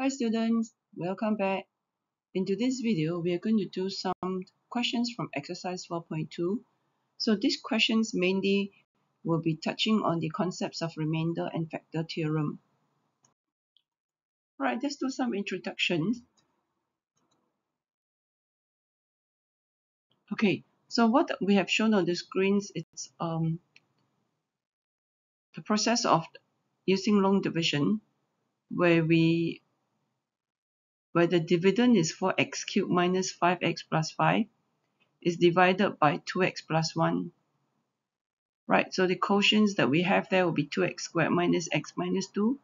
Hi students, welcome back. In today's video, we are going to do some questions from exercise 4.2. So these questions mainly will be touching on the concepts of remainder and factor theorem. Right, let's do some introductions. Okay, so what we have shown on the screens is the process of using long division where the dividend is 4x cubed minus 5x plus 5 is divided by 2x plus 1. Right, so the quotients that we have there will be 2x squared minus x minus 2,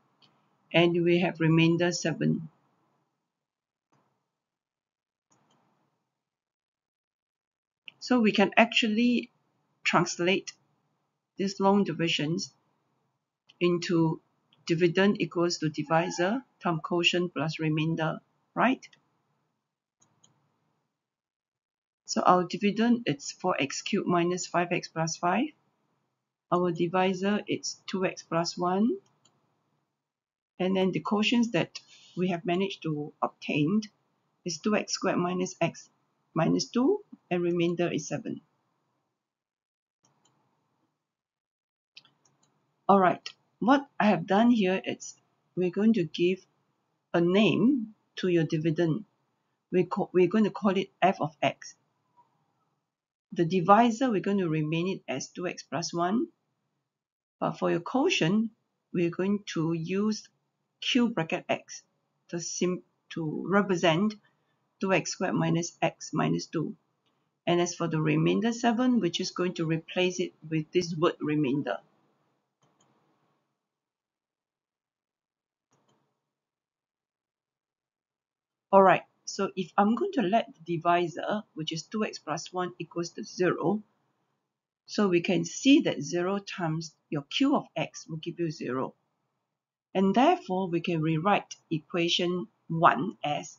and we have remainder 7. So we can actually translate these long divisions into dividend equals to divisor times quotient plus remainder, right? So our dividend is 4x cubed minus 5x plus 5. Our divisor is 2x plus 1. And then the quotients that we have managed to obtain is 2x squared minus x minus 2, and remainder is 7. Alright, what I have done here is we're going to give a name to your dividend. We're going to call it f of x. The divisor, we're going to remain it as 2x plus 1. But for your quotient, we're going to use q bracket x to represent 2x squared minus x minus 2. And as for the remainder 7, we're just going to replace it with this word remainder. Alright, so if I'm going to let the divisor, which is 2x plus 1 equals to 0, so we can see that 0 times your q of x will give you 0. And therefore, we can rewrite equation 1 as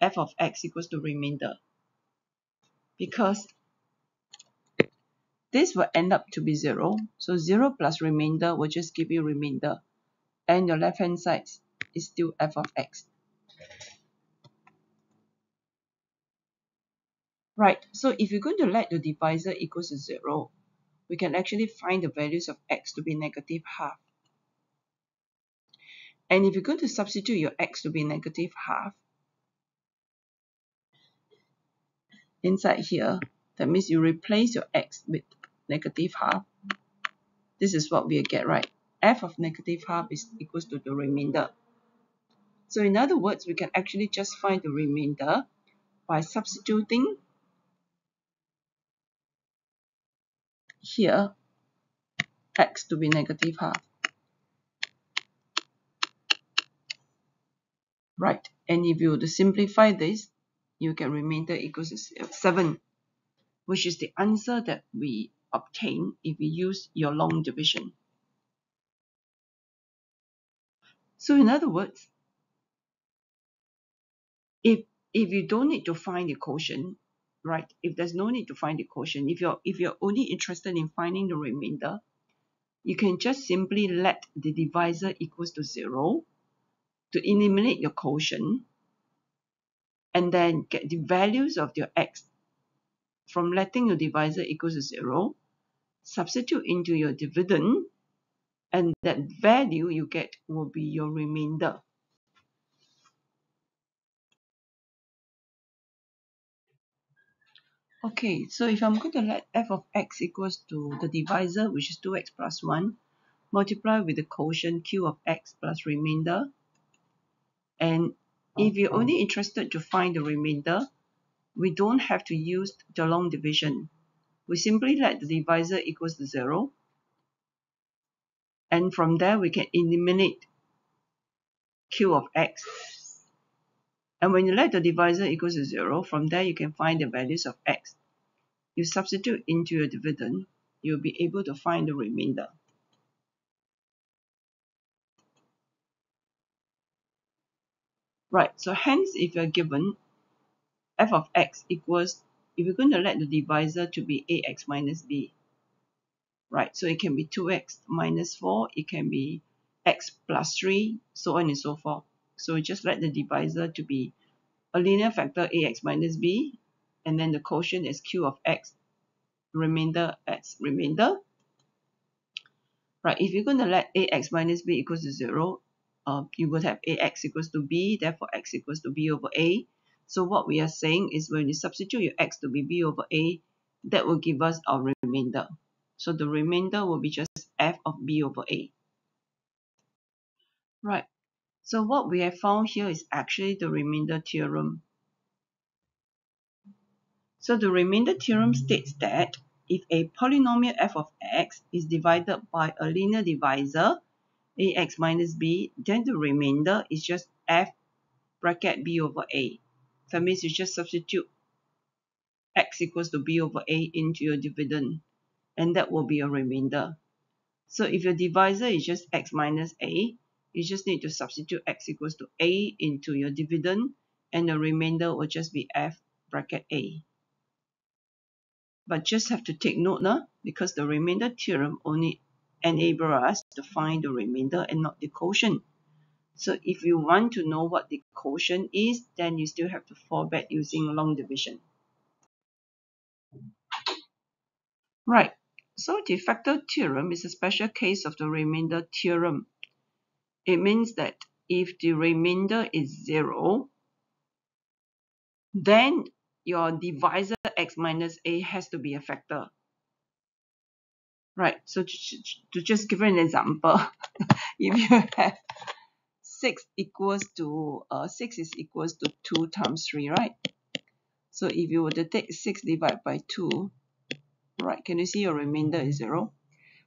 f of x equals to remainder. Because this will end up to be 0. So 0 plus remainder will just give you remainder. And your left-hand side is still f of x. Right, so if you're going to let the divisor equals to 0, we can actually find the values of x to be negative half. And if you're going to substitute your x to be negative half inside here, that means you replace your x with negative half. This is what we'll get, right? F of negative half is equals to the remainder. So in other words, we can actually just find the remainder by substituting here x to be negative half. Right, and if you were to simplify this, you get remainder equals to 7, which is the answer that we obtain if we use your long division. So in other words, if you don't need to find the quotient, right? If there's no need to find the quotient, if you're only interested in finding the remainder, you can just simply let the divisor equals to 0 to eliminate your quotient, and then get the values of your x from letting your divisor equals to 0, substitute into your dividend, and that value you get will be your remainder. Okay, so if I'm going to let f of x equals to the divisor, which is 2x plus 1, multiply with the quotient q of x plus remainder. And if you're only interested to find the remainder, we don't have to use the long division. We simply let the divisor equals to 0. And from there, we can eliminate q of x. And when you let the divisor equals to 0, from there you can find the values of x. You substitute into your dividend, you'll be able to find the remainder. Right, so hence if you're given f of x equals, if you're going to let the divisor to be ax minus b, right, so it can be 2x minus 4, it can be x plus 3, so on and so forth. So just let the divisor to be a linear factor ax minus b, and then the quotient is q of x, remainder as remainder. Right, if you're going to let ax minus b equals to 0, you would have ax equals to b, therefore x equals to b over a. So what we are saying is when you substitute your x to be b over a, that will give us our remainder. So the remainder will be just f of b over a. Right, so what we have found here is actually the remainder theorem. So the remainder theorem states that if a polynomial f of x is divided by a linear divisor, ax minus b, then the remainder is just f bracket b over a. That means you just substitute x equals to b over a into your dividend, and that will be your remainder. So if your divisor is just x minus a, you just need to substitute x equals to a into your dividend, and the remainder will just be f bracket a. But just have to take note now, because the remainder theorem only enable us to find the remainder and not the quotient. So if you want to know what the quotient is, then you still have to fall back using long division. Right, so the factor theorem is a special case of the remainder theorem. It means that if the remainder is 0, then your divisor x minus a has to be a factor. Right, so to just give an example, if you have 6 equals to 6 is equals to 2 times 3, right? So if you were to take 6 divided by 2, right, can you see your remainder is 0?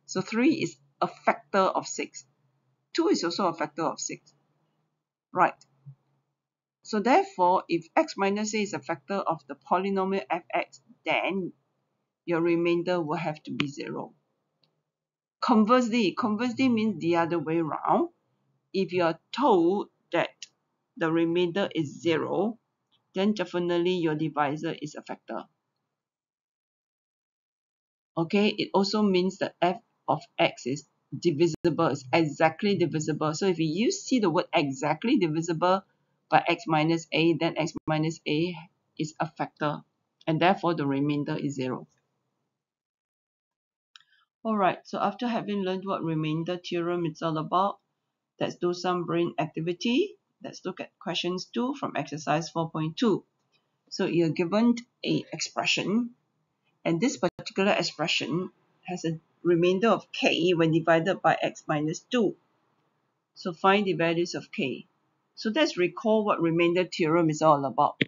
So 3 is a factor of 6. 2 is also a factor of 6. Right. So therefore, if x minus a is a factor of the polynomial fx, then your remainder will have to be 0. Conversely means the other way around. If you are told that the remainder is 0, then definitely your divisor is a factor. Okay, it also means that f of x is divisible, is exactly divisible. So if you see the word exactly divisible by x minus a, then x minus a is a factor, and therefore the remainder is 0. Alright, so after having learned what remainder theorem is all about, let's do some brain activity. Let's look at questions 2 from exercise 4.2. So you're given a expression, and this particular expression has a remainder of k when divided by x minus 2. So find the values of k. So let's recall what remainder theorem is all about.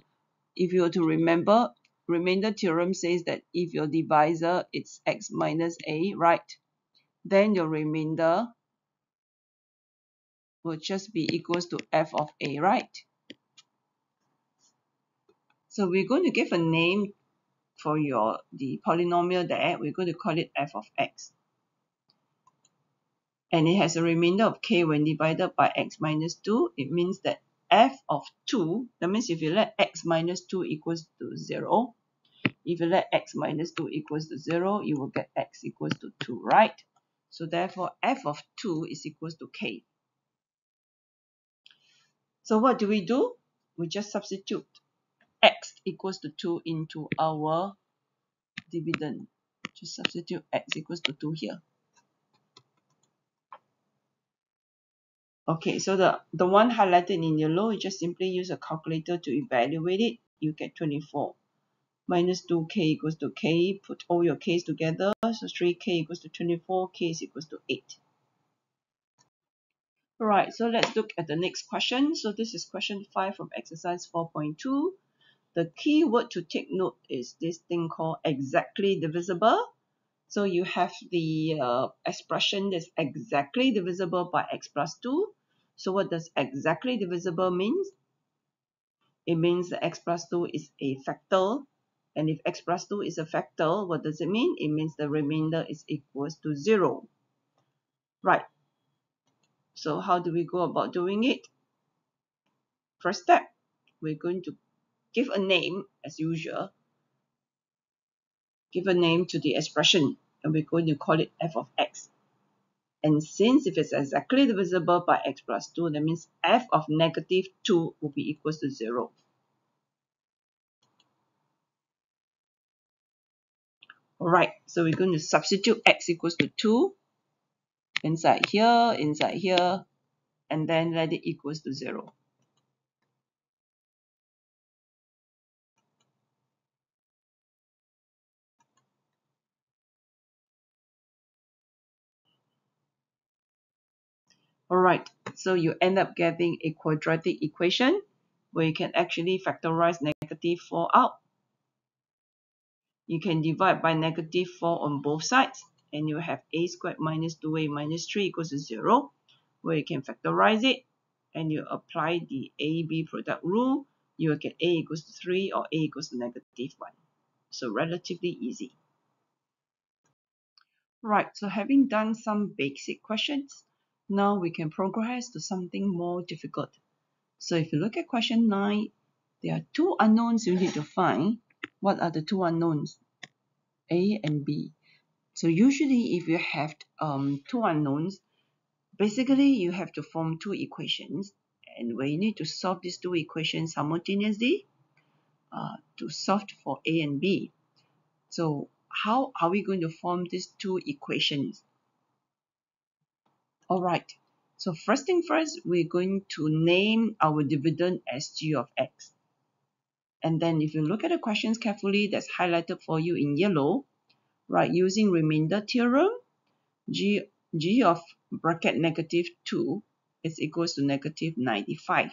If you were to remember, remainder theorem says that if your divisor is x minus a, right, then your remainder will just be equals to f of a, right? So we're going to give a name for the polynomial there. We're going to call it f of x. And it has a remainder of k when divided by x minus 2. It means that f of 2, that means if you let x minus 2 equals to 0, if you let x minus 2 equals to 0, you will get x equals to 2, right? So therefore, f of 2 is equals to k. So what do? We just substitute x equals to 2 into our dividend. Just substitute x equals to 2 here. Okay, so the one highlighted in yellow, you just simply use a calculator to evaluate it. You get 24. Minus 2k equals to k. Put all your k's together. So 3k equals to 24. K is equals to 8. Alright, so let's look at the next question. So this is question 5 from exercise 4.2. The key word to take note is this thing called exactly divisible. So you have the expression that's exactly divisible by x plus 2. So what does exactly divisible mean? It means that x plus 2 is a factor. And if x plus 2 is a factor, what does it mean? It means the remainder is equals to 0. Right. So how do we go about doing it? First step, we're going to give a name as usual. Give a name to the expression, and we're going to call it f of x. And since if it's exactly divisible by x plus 2, that means f of negative 2 will be equals to 0. Alright, so we're going to substitute x equals to 2 inside here, and then let it equals to 0. Alright, so you end up getting a quadratic equation where you can actually factorize negative 4 out. You can divide by negative 4 on both sides, and you have a squared minus 2a minus 3 equals to 0, where you can factorize it, and you apply the a-b product rule, you will get a equals to 3 or a equals to negative 1. So relatively easy. Right, so having done some basic questions, now we can progress to something more difficult. So if you look at question 9, there are two unknowns you need to find. What are the two unknowns? A and B. So usually if you have two unknowns, basically you have to form two equations, and where you need to solve these two equations simultaneously to solve for A and B. So how are we going to form these two equations? Alright, so first thing first, we're going to name our dividend as g of x. And then if you look at the questions carefully, that's highlighted for you in yellow, right, using remainder theorem, g of bracket negative 2 is equals to negative 95.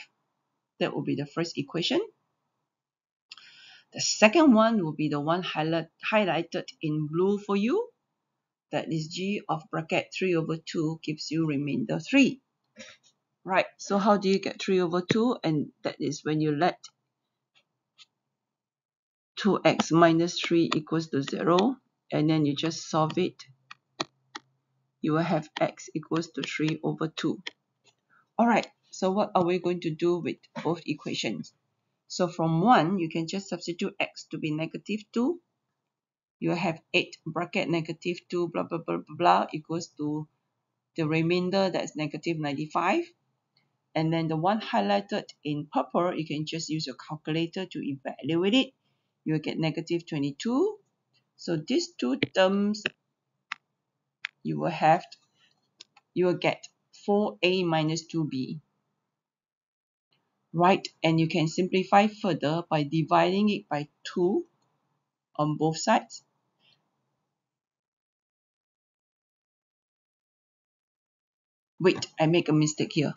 That will be the first equation. The second one will be the one highlighted in blue for you. That is g of bracket 3 over 2 gives you remainder 3. Right, so how do you get 3 over 2? And that is when you let 2x minus 3 equals to 0. And then you just solve it. You will have x equals to 3 over 2. Alright, so what are we going to do with both equations? So from 1, you can just substitute x to be negative 2. You have 8 bracket negative 2 blah blah blah blah blah equals to the remainder that's negative 95. And then the one highlighted in purple, you can just use your calculator to evaluate it. You will get negative 22. So these two terms, you will get 4a minus 2b. Right, and you can simplify further by dividing it by 2 on both sides. Wait, I make a mistake here.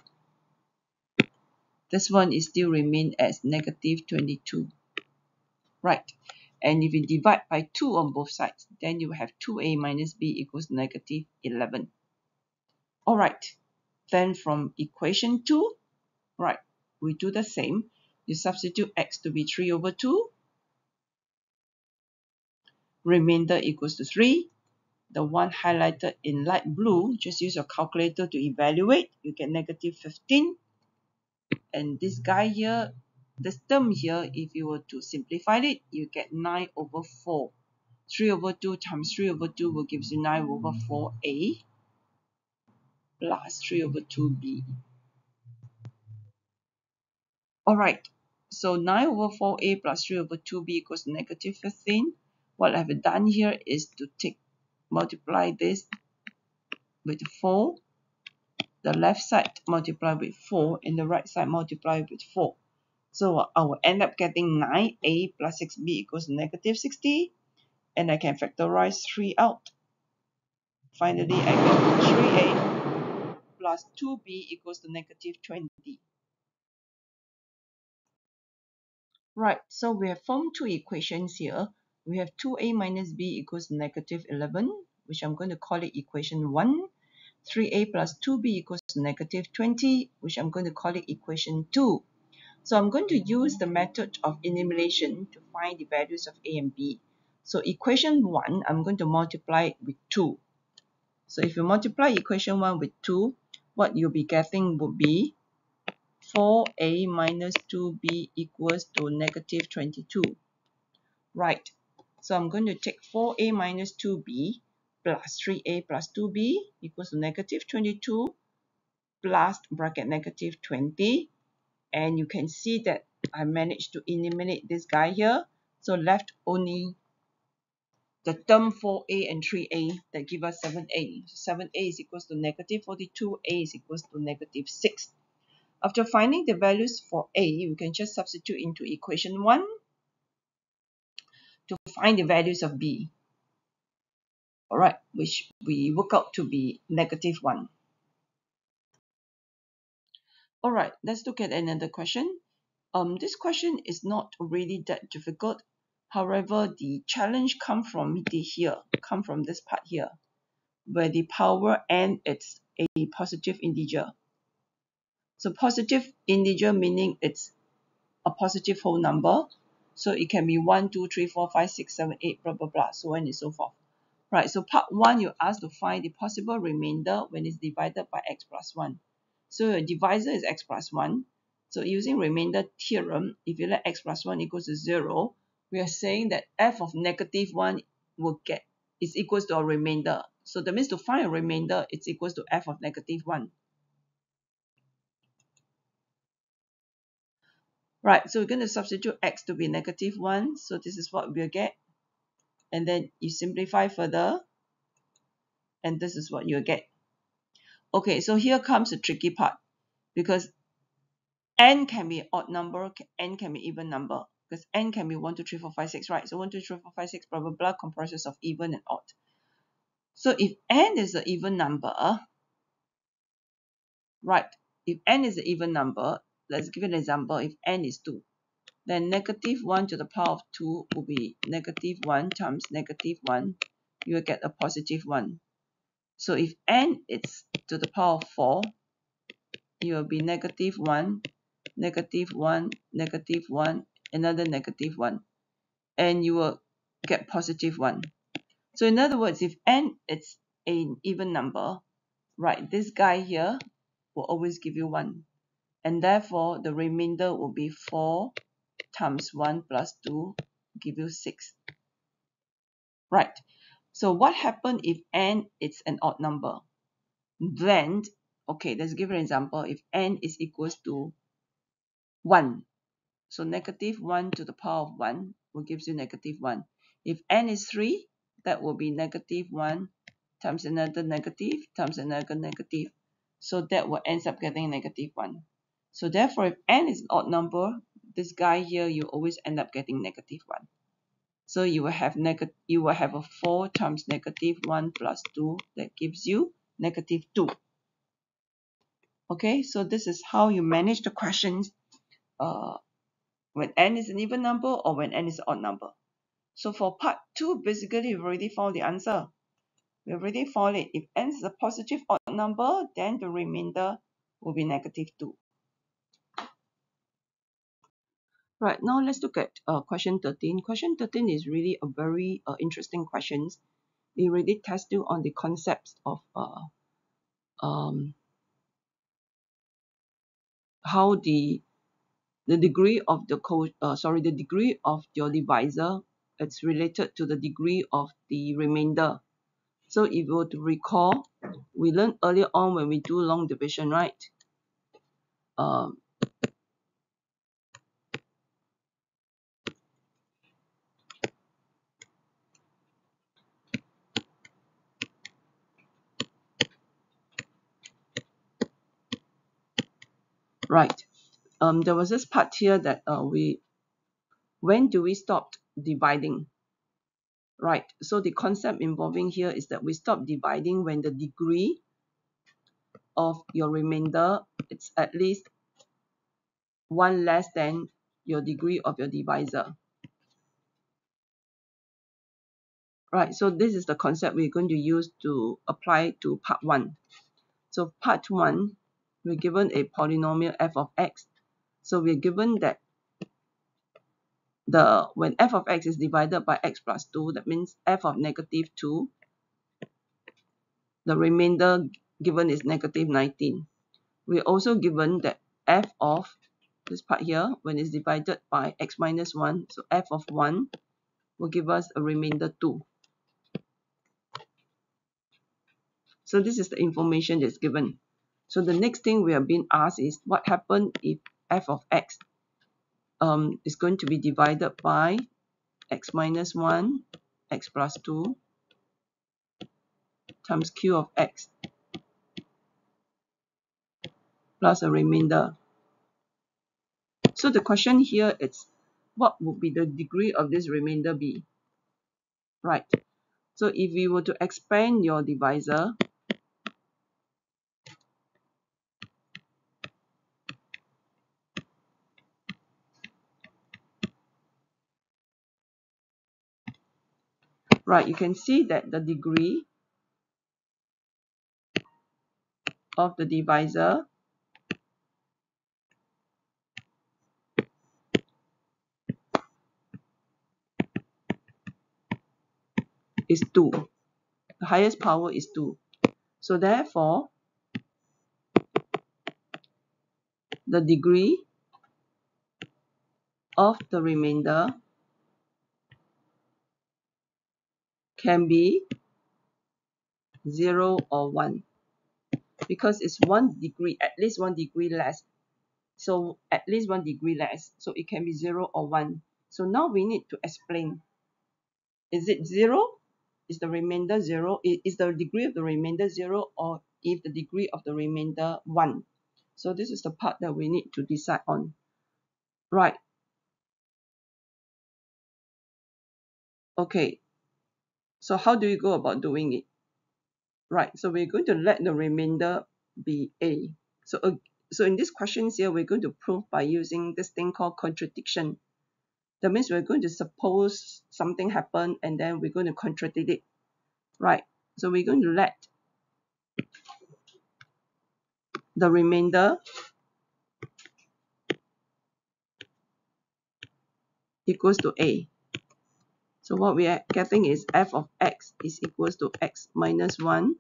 This one is still remain as negative 22. Right, and if you divide by 2 on both sides, then you have 2a minus b equals negative 11. Alright, then from equation 2, right, we do the same. You substitute x to be 3 over 2. Remainder equals to 3. The one highlighted in light blue, just use your calculator to evaluate. You get negative 15. And this guy here, this term here, if you were to simplify it, you get 9 over 4. 3 over 2 times 3 over 2 will give you 9 over 4a plus 3 over 2b. Alright, so 9 over 4a plus 3 over 2b equals negative 15. What I've done here is to multiply this with 4. The left side multiply with 4 and the right side multiply with 4. So I will end up getting 9a plus 6b equals negative 60. And I can factorize 3 out. Finally, I get 3a plus 2b equals to negative 20. Right, so we have formed two equations here. We have 2a minus b equals negative 11, which I'm going to call it equation 1. 3a plus 2b equals negative 20, which I'm going to call it equation 2. So I'm going to use the method of elimination to find the values of a and b. So equation 1, I'm going to multiply it with 2. So if you multiply equation 1 with 2, what you'll be getting would be 4a minus 2b equals to negative 22. Right, so I'm going to take 4a minus 2b, plus 3a plus 2b equals to negative 22 plus bracket negative 20. And you can see that I managed to eliminate this guy here. So left only the term 4a and 3a that give us 7a. So 7a is equals to negative 42, a is equals to negative 6. After finding the values for a, we can just substitute into equation 1 to find the values of b. Alright, which we work out to be negative 1. Alright, let's look at another question. This question is not really that difficult. However, the challenge come from this part here, where the power n it's a positive integer. So positive integer meaning it's a positive whole number. So it can be 1, 2, 3, 4, 5, 6, 7, 8, blah, blah, blah, so on and so forth. Right, so part 1, you're asked to find the possible remainder when it's divided by x plus 1. So your divisor is x plus 1. So using remainder theorem, if you let x plus 1 equals to 0, we are saying that f of negative 1 is equals to a remainder. So that means to find a remainder, it's equals to f of negative 1. Right, so we're going to substitute x to be negative 1. So this is what we'll get. And then you simplify further. And this is what you'll get. Okay, so here comes the tricky part. Because n can be odd number, n can be even number. Because n can be 1, 2, 3, 4, 5, 6, right? So 1, 2, 3, 4, 5, 6, blah, blah, blah, comprises of even and odd. So if n is an even number, right? If n is an even number, let's give an example. If n is 2, then negative 1 to the power of 2 will be negative 1 times negative 1. You will get a positive 1. So if n is to the power of 4, it will be negative 1, negative 1, negative 1, another negative 1. And you will get positive 1. So in other words, if n is an even number, right, this guy here will always give you 1. And therefore, the remainder will be 4 times 1 plus 2, give you 6. Right. So what happens if n is an odd number? Then, okay, let's give an example. If n is equals to 1, so negative 1 to the power of 1 will give you negative 1. If n is 3, that will be negative 1 times another negative times another negative. So that will end up getting negative 1. So therefore, if n is an odd number, this guy here, you always end up getting negative 1. So you will have a 4 times negative 1 plus 2 that gives you negative 2. Okay, so this is how you manage the questions when n is an even number or when n is an odd number. So for part 2, basically we've already found the answer. We already found it. If n is a positive odd number, then the remainder will be negative 2. Right, now let's look at question 13. Question 13 is really a very interesting question. It really tests you on the concepts of how the degree of the degree of your divisor, it's related to the degree of the remainder. So if you were to recall, we learned earlier on when we do long division, right? Right. There was this part here that when do we stop dividing? Right. So the concept involving here is that we stop dividing when the degree of your remainder it's at least 1 less than your degree of your divisor. Right, so this is the concept we're going to use to apply to part 1. So part 1, we're given a polynomial f of x. So we're given that when f of x is divided by x plus 2, that means f of negative 2, the remainder given is negative 19. We're also given that f of this part here, when it's divided by x minus 1, so f of 1 will give us a remainder 2. So this is the information that's given. So the next thing we are being asked is what happens if f of x is going to be divided by x minus 1, x plus 2 times q of x plus a remainder. So the question here is what would be the degree of this remainder be? Right. So if we were to expand your divisor, right, you can see that the degree of the divisor is 2. The highest power is 2. So therefore, the degree of the remainder can be 0 or 1 because it's 1 degree, at least 1 degree less. So at least 1 degree less. So it can be 0 or 1. So now we need to explain. Is it 0? Is the remainder 0? Is the degree of the remainder 0 or if the degree of the remainder 1? So this is the part that we need to decide on. Right. Okay. So how do you go about doing it? Right. So we're going to let the remainder be A. So in this questions here, we're going to prove by using this thing called contradiction. That means we're going to suppose something happened and then we're going to contradict it. Right. So we're going to let the remainder equals to A. So what we are getting is f of x is equals to x minus 1,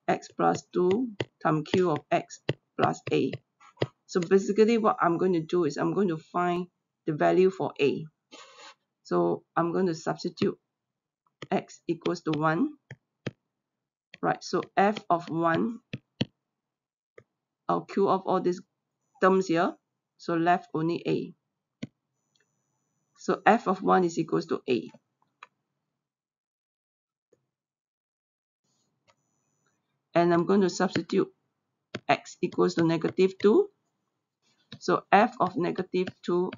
x plus 2 times q of x plus A. So basically what I'm going to do is I'm going to find the value for A. So I'm going to substitute x equals to 1. Right, so f of 1, I'll Q off all these terms here. So left only A. So f of 1 is equals to A. And I'm going to substitute x equals to negative 2. So f of negative 2,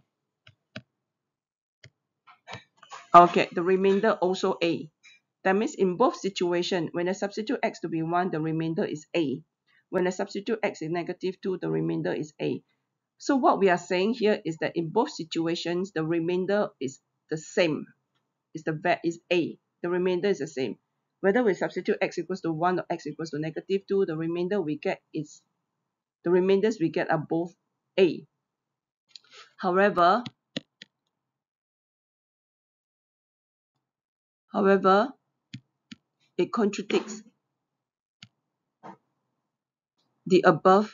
I'll get the remainder also A. That means in both situations, when I substitute x to be 1, the remainder is A. When I substitute x in negative 2, the remainder is A. So what we are saying here is that in both situations, the remainder is the same. Is A. The remainder is the same. Whether we substitute x equals to 1 or x equals to negative 2, the remainder we get is the remainders we get are both A. However, it contradicts the above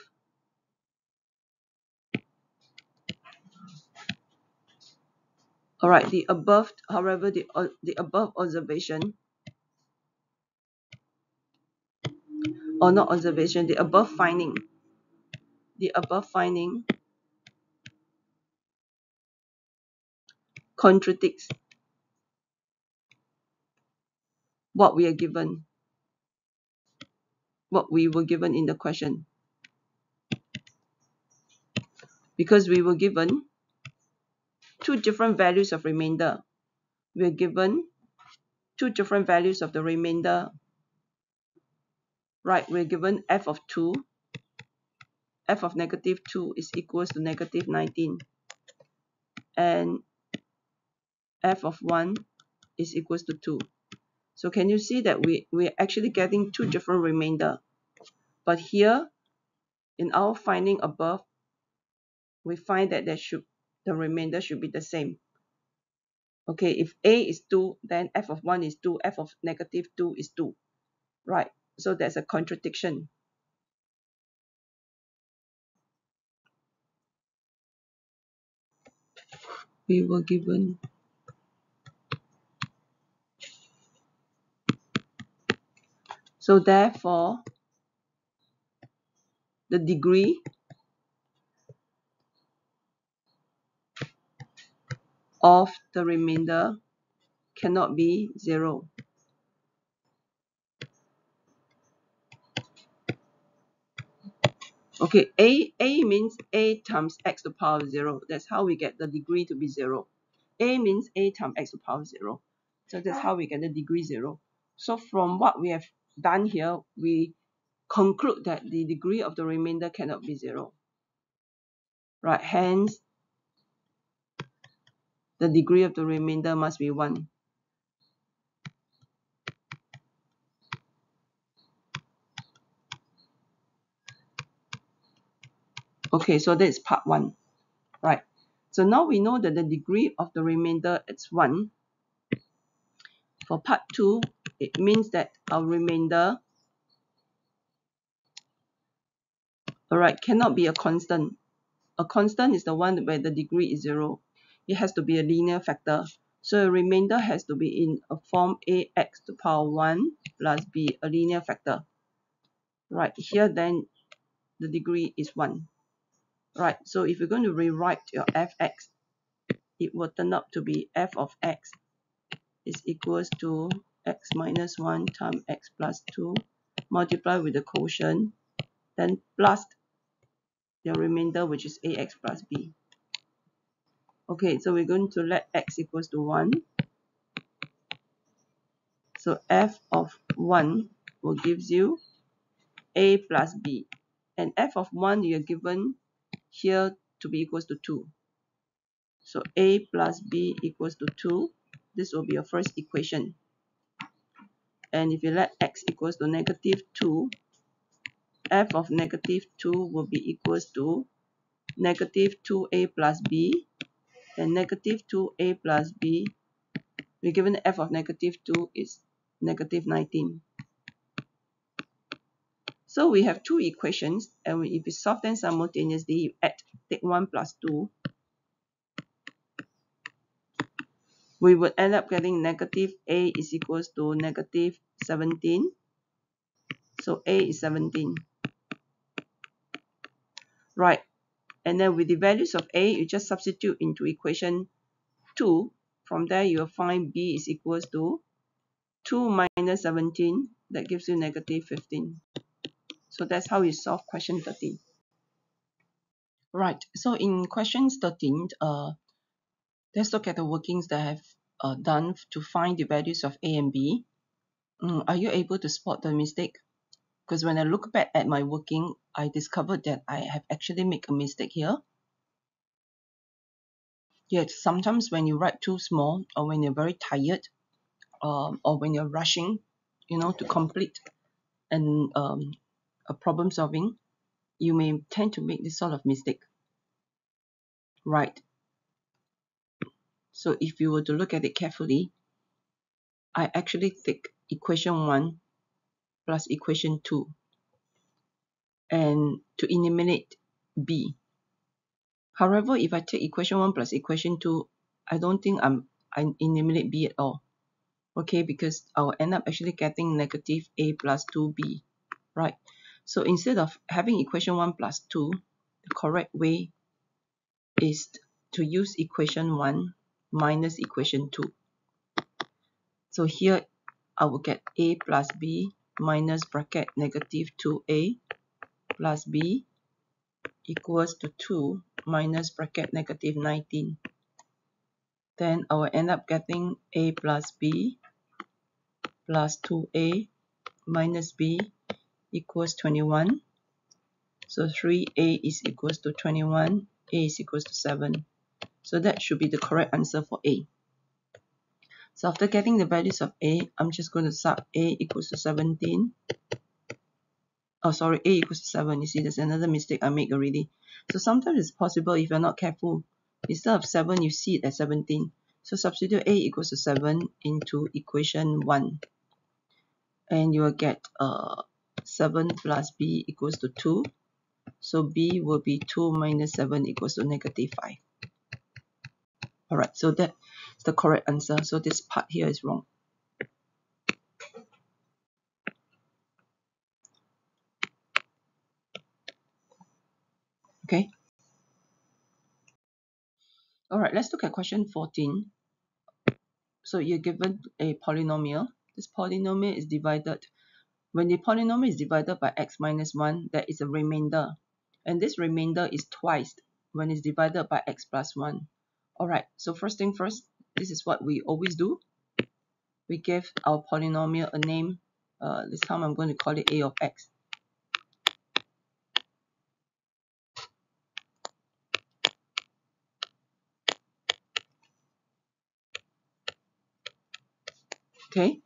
the above observation, or not observation, the above finding contradicts what we were given in the question, because we were given two different values of remainder. We are given two different values of the remainder. Right, we're given f of 2, f of negative 2 is equals to negative 19, and f of 1 is equals to 2. So can you see that we're actually getting two different remainder? But here, in our finding above, we find that the remainder should be the same. Okay, if A is 2, then f of 1 is 2, f of negative 2 is 2. Right, so there's a contradiction. We were given So therefore, the degree of the remainder cannot be 0. Okay, A means A times x to the power of 0. That's how we get the degree to be 0. A means A times x to the power of 0. So that's how we get the degree 0. So from what we have done here, we conclude that the degree of the remainder cannot be 0. Right, hence the degree of the remainder must be 1. Okay, so that's part 1. Right. So now we know that the degree of the remainder is 1. For part 2, it means that our remainder, alright, cannot be a constant. A constant is the one where the degree is 0. It has to be a linear factor. So a remainder has to be in a form ax to the power 1 plus b, a linear factor. Right, here then the degree is 1. Right, so if you're going to rewrite your fx, it will turn up to be f of x is equals to x minus 1 times x plus 2 multiplied with the quotient, then plus the remainder, which is ax plus b. Okay, so we're going to let x equals to 1. So f of 1 will give you a plus b. And f of 1 you are given here to be equals to 2. So a plus b equals to 2. This will be your first equation. And if you let x equals to negative 2, f of negative 2 will be equals to negative 2a plus b. And negative 2a plus b, we're given f of negative 2 is negative 19. So we have two equations, and if we solve them simultaneously, you take 1 plus 2, we would end up getting negative a is equals to negative 17. So a is 17. Right, and then with the values of a, you just substitute into equation 2. From there, you'll find b is equals to 2 minus 17. That gives you negative 15. So that's how you solve question 13. Right, so in questions 13, let's look at the workings that I have done to find the values of a and b. Are you able to spot the mistake? Because when I look back at my working, I discovered that I have actually made a mistake here. Yet sometimes when you write too small, or when you're very tired, or when you're rushing, to complete a problem solving, you may tend to make this sort of mistake. Right. So if you were to look at it carefully, I actually take equation 1 plus equation 2 and to eliminate b. However, if I take equation 1 plus equation 2, I don't think I eliminate b at all. Okay, because I'll end up actually getting negative a plus 2b. Right. So instead of having equation 1 plus 2, the correct way is to use equation 1 minus equation 2. So here I will get a plus b minus bracket negative 2a plus b equals to 2 minus bracket negative 19. Then I will end up getting a plus b plus 2a minus b equals 21. So 3a is equals to 21, a is equals to 7. So that should be the correct answer for a. So after getting the values of a, I'm just going to sub a equals to 17. Oh, sorry, a equals to 7. You see, there's another mistake I make already. So sometimes it's possible if you're not careful. Instead of 7, you see it as 17. So substitute a equals to 7 into equation 1. And you will get 7 plus b equals to 2. So b will be 2 minus 7 equals to negative 5. Alright, so that's the correct answer. So this part here is wrong. Okay. All right, let's look at question 14. So you're given a polynomial. This polynomial is divided. When the polynomial is divided by x minus 1, there is a remainder. And this remainder is twice when it's divided by x plus 1. All right, so first thing first, this is what we always do. We give our polynomial a name. This time I'm going to call it a of x. Okay,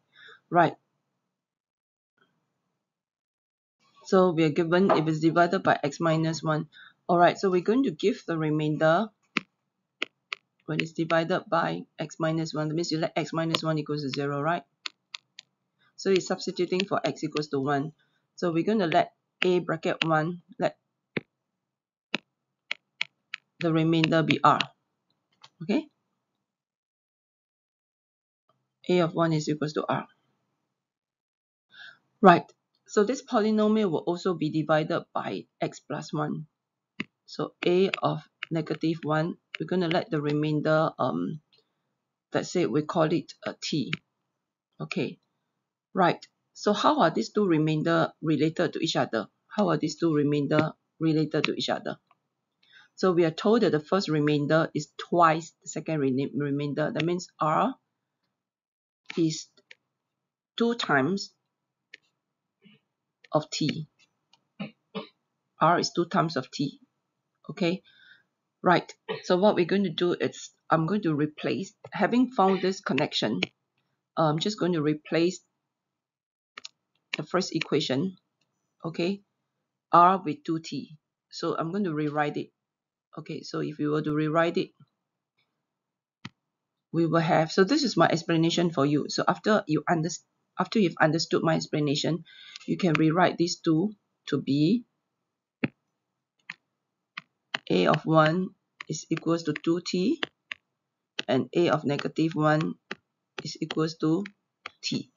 right. So we are given if it's divided by x minus 1. All right, so we're going to give the remainder when it's divided by x minus 1. That means you let x minus 1 equals to 0, right? So it's substituting for x equals to 1. So we're going to let a bracket 1, let the remainder be r. Okay? A of 1 is equals to r. Right. So this polynomial will also be divided by x plus 1. So a of negative 1, we're going to let the remainder, let's say we call it a t. Okay. Right. So how are these two remainder related to each other? How are these two remainder related to each other? So we are told that the first remainder is twice the second remainder. That means r is 2 times of t. R is 2 times of t. Okay, right. So what we're going to do is I'm going to replace, having found this connection, I'm just going to replace the first equation, okay, r with 2t. So I'm going to rewrite it. Okay, so if we were to rewrite it, we will have, so this is my explanation for you. So after you've understood my explanation, you can rewrite these two to be a of 1 is equals to 2t and a of negative 1 is equals to t.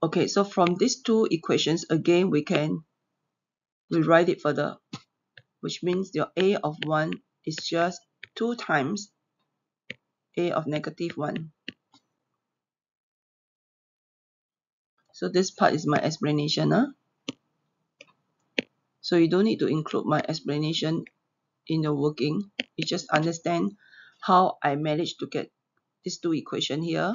Okay, so from these two equations, again, we can rewrite it further, which means your a of 1 is just 2 times a of negative 1. So this part is my explanation. So you don't need to include my explanation in your working. You just understand how I managed to get these two equations here.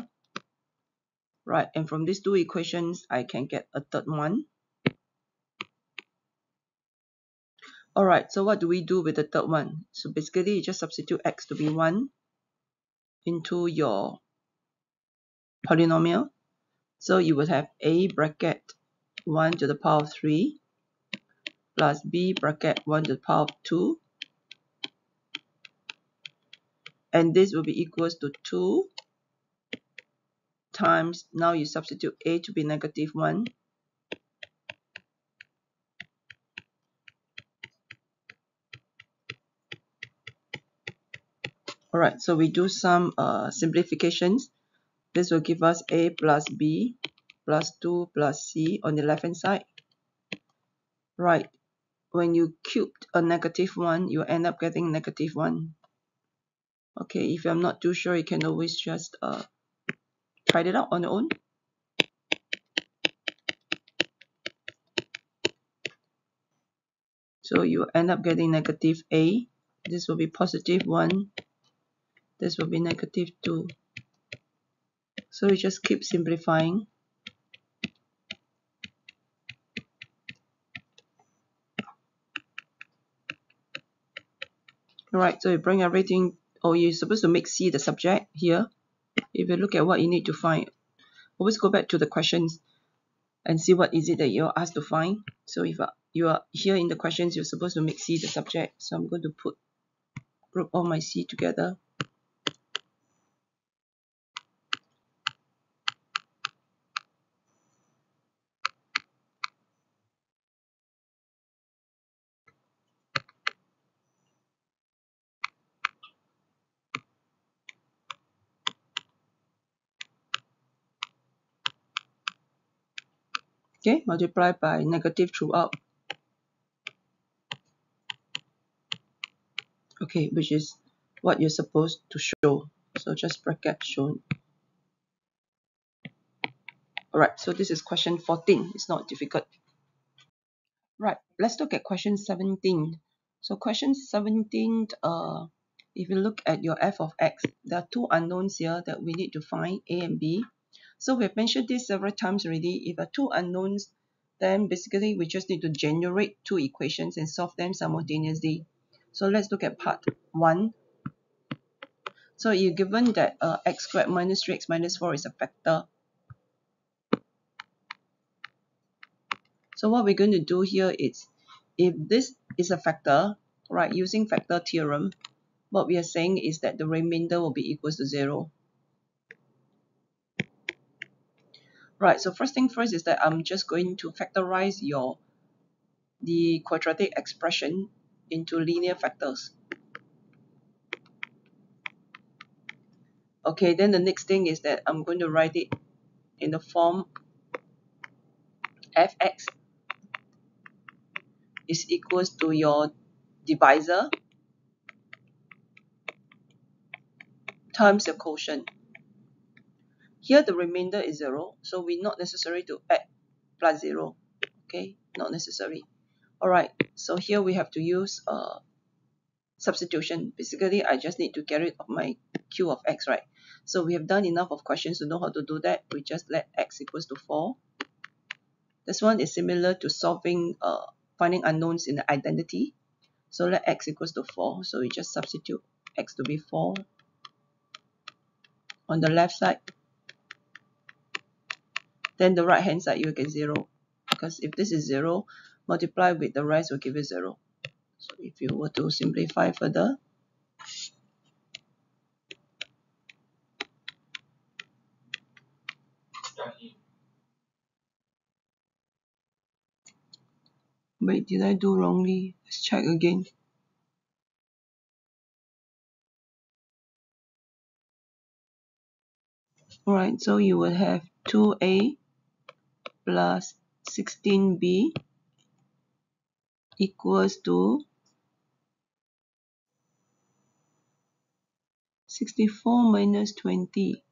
Right, and from these two equations, I can get a third one. Alright, so what do we do with the third one? So basically, you just substitute x to be 1 into your polynomial. So you would have a bracket 1 to the power of 3 plus b bracket 1 to the power of 2. And this will be equals to 2 times, now you substitute a to be negative 1. Alright, so we do some simplifications. This will give us a plus b plus 2 plus c on the left hand side. Right, when you cubed a negative 1, you end up getting negative 1. Okay, if you're not too sure, you can always just try it out on your own. So you end up getting negative a. This will be positive 1. This will be negative 2. So you just keep simplifying. Alright, so you bring everything, or you're supposed to make C the subject here. If you look at what you need to find, always go back to the questions and see what is it that you're asked to find. So if you are here in the questions, you're supposed to make C the subject. So I'm going to group all my C together. Okay, multiply by negative throughout. Okay, which is what you're supposed to show. So just bracket shown. Alright, so this is question 14. It's not difficult. Right, let's look at question 17. So question 17, if you look at your f of x, there are two unknowns here that we need to find, a and b. So we've mentioned this several times already. If there are two unknowns, then basically we just need to generate two equations and solve them simultaneously. So let's look at part 1. So you're given that x squared minus 3x minus 4 is a factor. So what we're going to do here is, if this is a factor, right, using factor theorem, what we are saying is that the remainder will be equals to 0. Right, so first thing first is that I'm just going to factorize the quadratic expression into linear factors. Okay, then the next thing is that I'm going to write it in the form fx is equals to your divisor times your quotient. Here the remainder is 0, so we not necessary to add plus 0. Okay, not necessary. Alright, so here we have to use substitution. Basically, I just need to get rid of my q of x, right? So we have done enough of questions to know how to do that. We just let x equals to 4. This one is similar to solving finding unknowns in the identity. So let x equals to 4. So we just substitute x to be 4 on the left side. Then the right hand side you get 0. Because if this is 0, multiply with the rest will give you 0. So if you were to simplify further, wait, did I do wrongly? Let's check again. Alright, so you will have 2a plus 16b equals to 64 minus 20.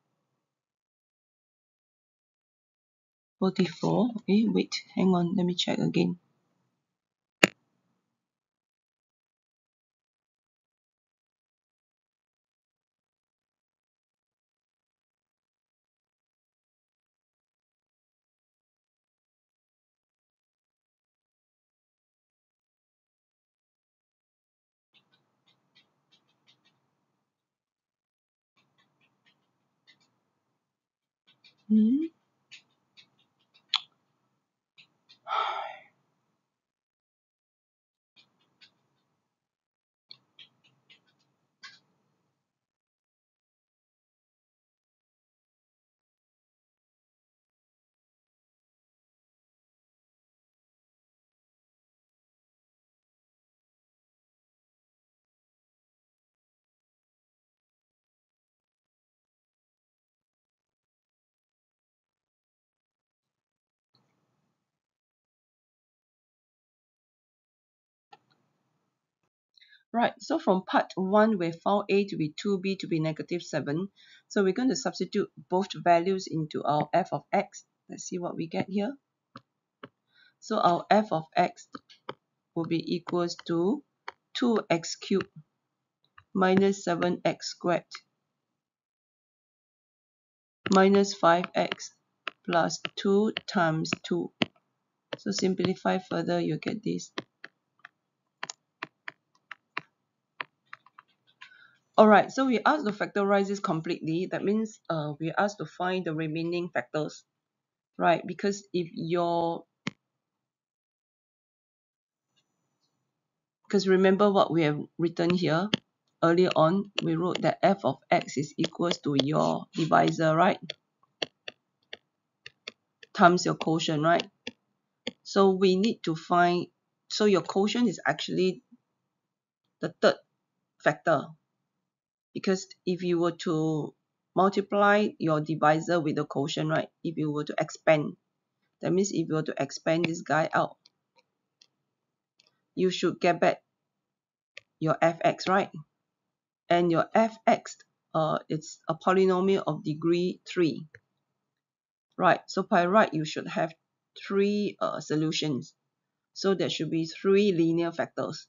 44. Wait, hang on, let me check again. Hmm? Right, so from part 1, we found a to be 2, b to be negative 7. So we're going to substitute both values into our f of x. Let's see what we get here. So our f of x will be equals to 2x cubed minus 7x squared minus 5x plus 2 times 2. So simplify further, you get this. Alright, so we asked to factorize this completely. That means we asked to find the remaining factors, right? Because if because remember what we have written here earlier on, we wrote that f of x is equals to your divisor, right? Times your quotient, right? So we need to find, so your quotient is actually the third factor. Because if you were to multiply your divisor with the quotient, right? If you were to expand, That means if you were to expand this guy out, you should get back your fx, right? And your fx, it's a polynomial of degree 3. Right, so by right, you should have 3 solutions. So there should be 3 linear factors.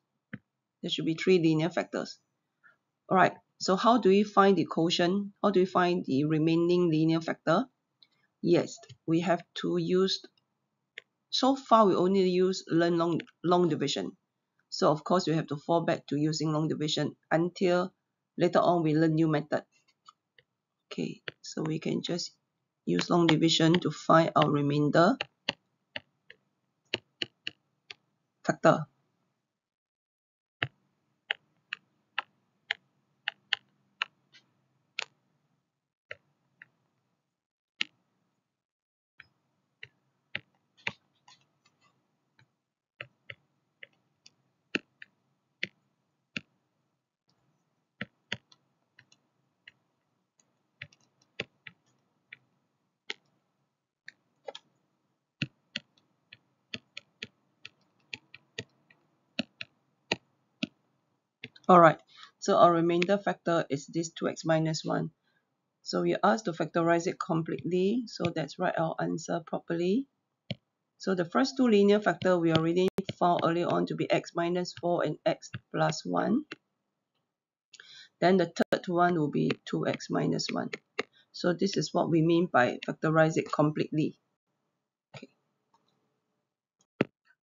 There should be 3 linear factors. Alright, so how do we find the quotient? How do we find the remaining linear factor? Yes, we have to use, so far we only learn long division. So of course we have to fall back to using long division until later on we learn new method. Okay, so we can just use long division to find our remainder factor. Alright, so our remainder factor is this 2x minus 1. So we are asked to factorize it completely, so let's write our answer properly. So the first 2 linear factor we already found earlier on to be x minus 4 and x plus 1. Then the third one will be 2x minus 1. So this is what we mean by factorize it completely. Okay.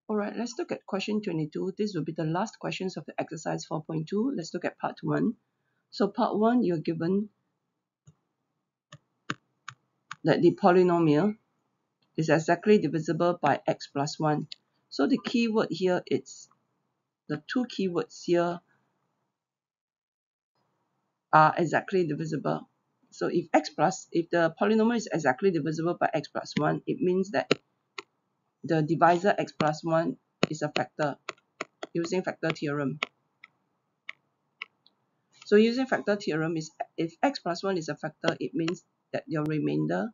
Alright, let's look at question 22. This will be the last questions of the exercise 4.2. Let's look at part 1. So part 1, you're given that the polynomial is exactly divisible by x plus 1. So the keyword here, it's the 2 keywords here are exactly divisible. So if the polynomial is exactly divisible by x plus 1, it means that the divisor x plus 1 is a factor using factor theorem. So using factor theorem is if x plus 1 is a factor, it means that your remainder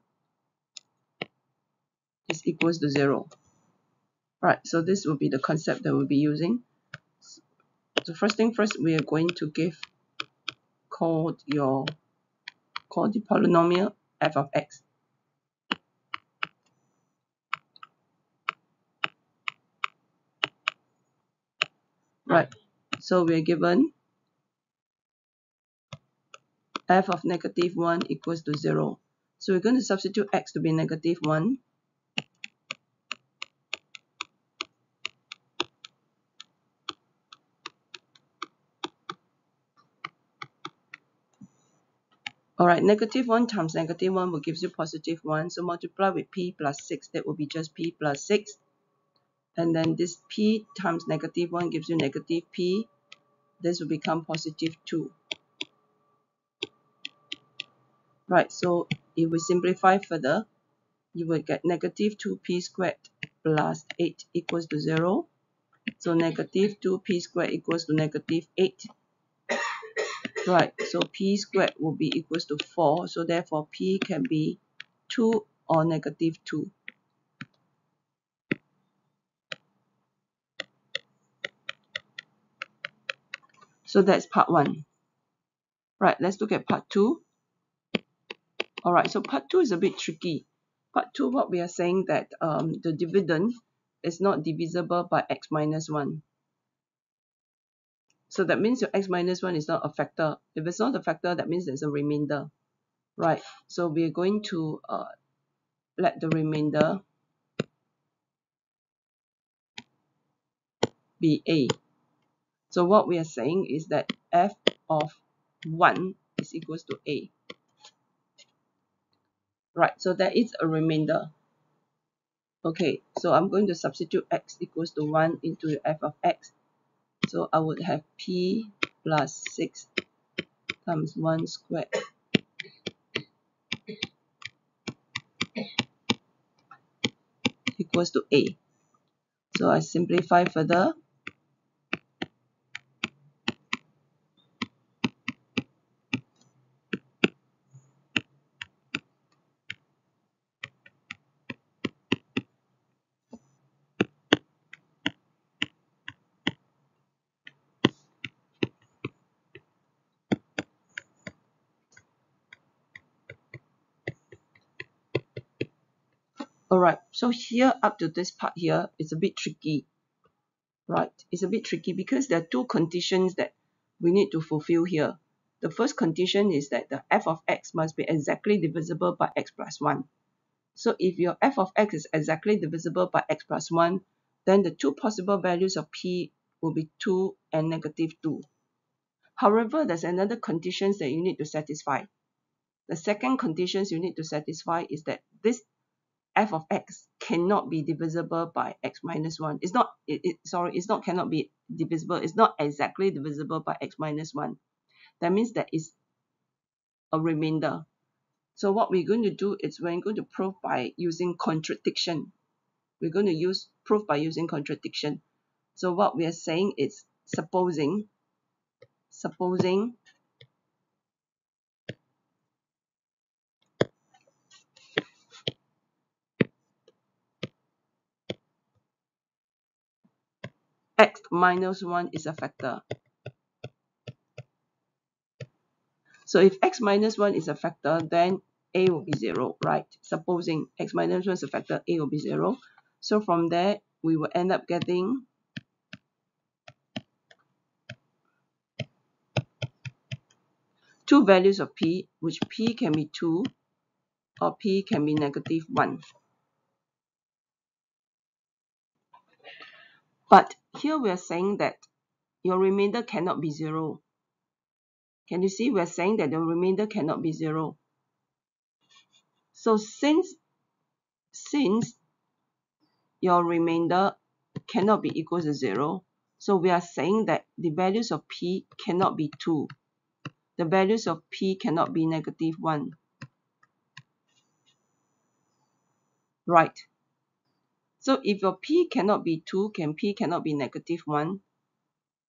is equals to 0. Right, so this will be the concept that we'll be using. So first thing first, we are going to call the polynomial f of x. Right, so we're given f of negative 1 equals to 0. So we're going to substitute x to be negative 1. Alright, negative 1 times negative 1 will give you positive 1. So multiply with p plus 6, that will be just p plus 6. And then this p times negative 1 gives you negative p. This will become positive 2. Right, so if we simplify further, you will get negative 2p squared plus 8 equals to 0. So negative 2p squared equals to negative 8. Right, so p squared will be equals to 4. So therefore p can be 2 or negative 2. So that's part 1. Right, let's look at part 2. Alright, so part 2 is a bit tricky. Part 2, what we are saying that the dividend is not divisible by x minus 1. So that means your x minus 1 is not a factor. If it's not a factor, that means there's a remainder. Right, so we're going to let the remainder be a. So what we are saying is that f of 1 is equals to a. Right, so that is a remainder. Okay, so I'm going to substitute x equals to 1 into f of x. So I would have p plus 6 times 1 squared equals to a. So I simplify further. Alright, so here up to this part here, it's a bit tricky, right? It's a bit tricky because there are two conditions that we need to fulfill here. The first condition is that the f of x must be exactly divisible by x plus 1. So if your f of x is exactly divisible by x plus 1, then the two possible values of p will be 2 and negative 2. However, there's another condition that you need to satisfy. The second condition you need to satisfy is that this f of x cannot be divisible by x minus 1. It's not cannot be divisible. It's not exactly divisible by x minus 1. That means that it's a remainder. So what we're going to do is we're going to prove by using contradiction. We're going to use proof by using contradiction. So what we are saying is supposing x minus 1 is a factor. So if x minus 1 is a factor, then a will be 0, right? Supposing x minus 1 is a factor, a will be 0. So from there, we will end up getting two values of p, which p can be 2 or p can be negative 1. But here we are saying that your remainder cannot be 0. Can you see? We are saying that the remainder cannot be 0. So since your remainder cannot be equal to 0, so we are saying that the values of p cannot be 2. The values of p cannot be negative 1. Right. So if your p cannot be 2, p cannot be negative 1,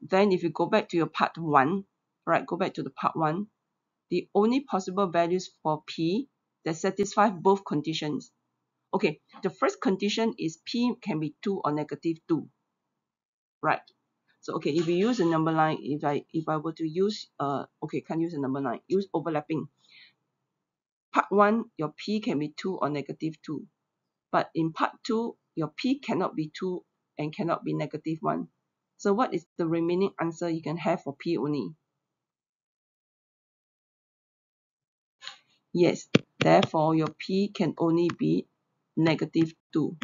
then if you go back to your part 1, right, go back to the part 1, the only possible values for p that satisfy both conditions. Okay, the first condition is p can be 2 or negative 2. Right. So okay, if you use a number line, if I were to use can't use a number line, use overlapping. Part 1, your p can be 2 or negative 2. But in part 2, your p cannot be 2 and cannot be negative 1. So what is the remaining answer you can have for p only? Yes, therefore your p can only be negative 2.